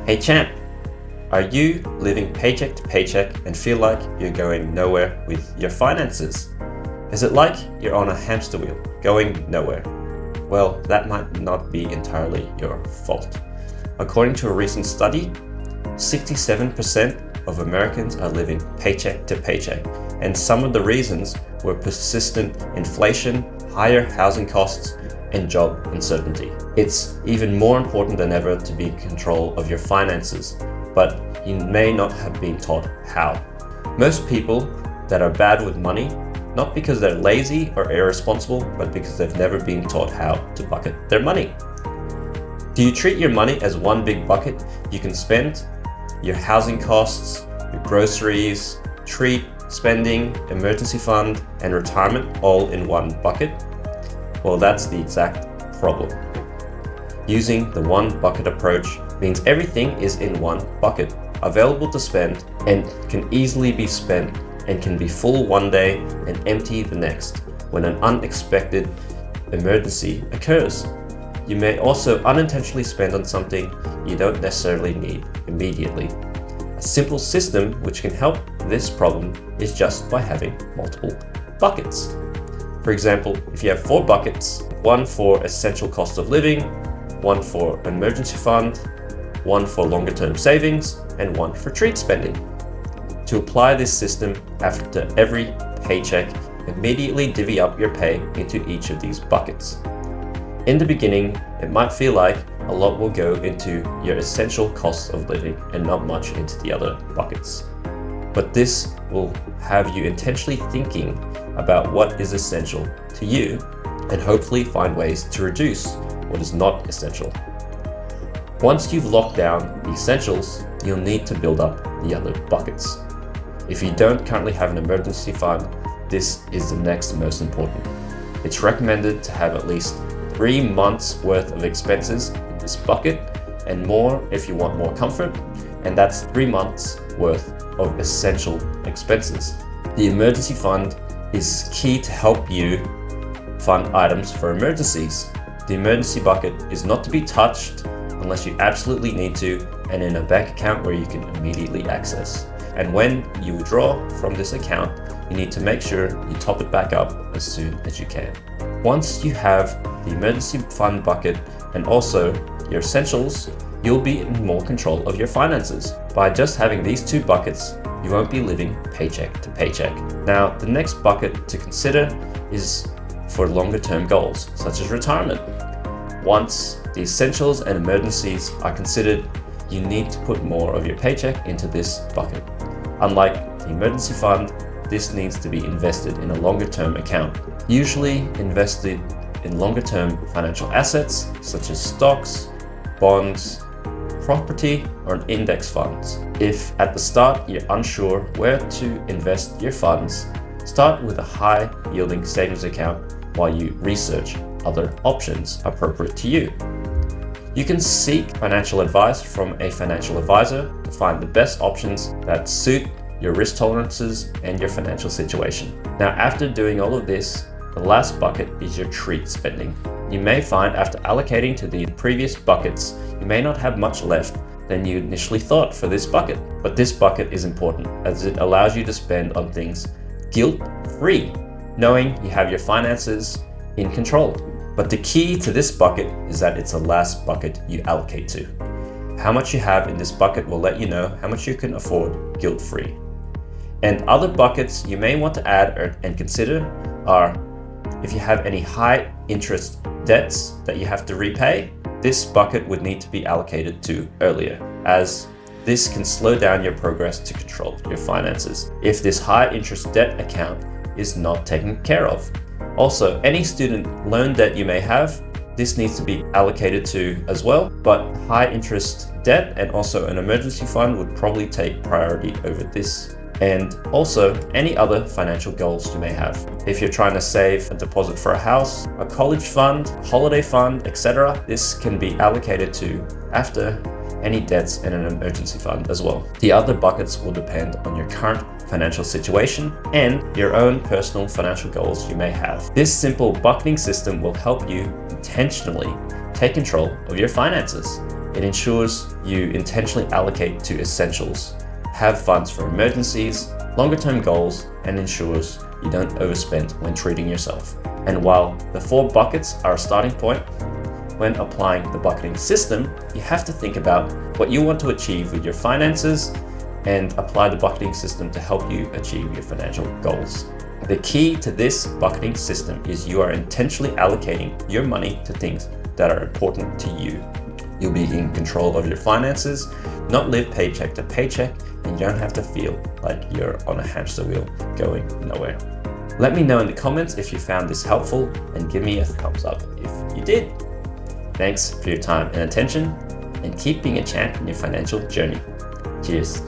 Hey champ, are you living paycheck to paycheck and feel like you're going nowhere with your finances? Is it like you're on a hamster wheel, going nowhere? Well, that might not be entirely your fault. According to a recent study, 67% of Americans are living paycheck to paycheck, and some of the reasons were persistent inflation, higher housing costs, and job uncertainty. It's even more important than ever to be in control of your finances, but you may not have been taught how. Most people that are bad with money, not because they're lazy or irresponsible, but because they've never been taught how to bucket their money. Do you treat your money as one big bucket you can spend? Your housing costs, your groceries, treat, spending, emergency fund, and retirement all in one bucket? Well, that's the exact problem. Using the one bucket approach means everything is in one bucket, available to spend, and can easily be spent and can be full one day and empty the next when an unexpected emergency occurs. You may also unintentionally spend on something you don't necessarily need immediately. A simple system which can help this problem is just by having multiple buckets. For example, if you have 4 buckets, one for essential cost of living, one for emergency fund, one for longer term savings, and one for treat spending. To apply this system after every paycheck, immediately divvy up your pay into each of these buckets. In the beginning, it might feel like a lot will go into your essential costs of living and not much into the other buckets. But this will have you intentionally thinking about what is essential to you and hopefully find ways to reduce what is not essential. Once you've locked down the essentials, you'll need to build up the other buckets. If you don't currently have an emergency fund, this is the next most important. It's recommended to have at least 3 months worth of expenses in this bucket and more if you want more comfort, and that's 3 months worth of essential expenses. The emergency fund is key to help you fund items for emergencies. The emergency bucket is not to be touched unless you absolutely need to and in a bank account where you can immediately access. And when you withdraw from this account, you need to make sure you top it back up as soon as you can. Once you have the emergency fund bucket and also your essentials, you'll be in more control of your finances. By just having these 2 buckets, you won't be living paycheck to paycheck. Now, the next bucket to consider is for longer term goals, such as retirement. Once the essentials and emergencies are considered, you need to put more of your paycheck into this bucket. Unlike the emergency fund, this needs to be invested in a longer term account, usually invested in longer term financial assets such as stocks, bonds, property, or index funds. If at the start you're unsure where to invest your funds, start with a high yielding savings account while you research other options appropriate to you. You can seek financial advice from a financial advisor to find the best options that suit your risk tolerances and your financial situation. Now, after doing all of this, the last bucket is your treat spending. You may find after allocating to the previous buckets, you may not have much left than you initially thought for this bucket. But this bucket is important as it allows you to spend on things guilt-free, knowing you have your finances in control. But the key to this bucket is that it's the last bucket you allocate to. How much you have in this bucket will let you know how much you can afford guilt-free. And other buckets you may want to add and consider are if you have any high interest debts that you have to repay, this bucket would need to be allocated to earlier, as this can slow down your progress to control your finances if this high interest debt account is not taken care of. Also, any student loan debt you may have, this needs to be allocated to as well, but high interest debt and also an emergency fund would probably take priority over this. And also any other financial goals you may have. If you're trying to save a deposit for a house, a college fund, holiday fund, etc., this can be allocated to after any debts and an emergency fund as well. The other buckets will depend on your current financial situation and your own personal financial goals you may have. This simple bucketing system will help you intentionally take control of your finances. It ensures you intentionally allocate to essentials, have funds for emergencies, longer-term goals, and ensures you don't overspend when treating yourself. And while the 4 buckets are a starting point, when applying the bucketing system, you have to think about what you want to achieve with your finances and apply the bucketing system to help you achieve your financial goals. The key to this bucketing system is you are intentionally allocating your money to things that are important to you. You'll be in control of your finances, not live paycheck to paycheck, and you don't have to feel like you're on a hamster wheel going nowhere. Let me know in the comments if you found this helpful and give me a thumbs up if you did. Thanks for your time and attention, and keep being a champ in your financial journey. Cheers.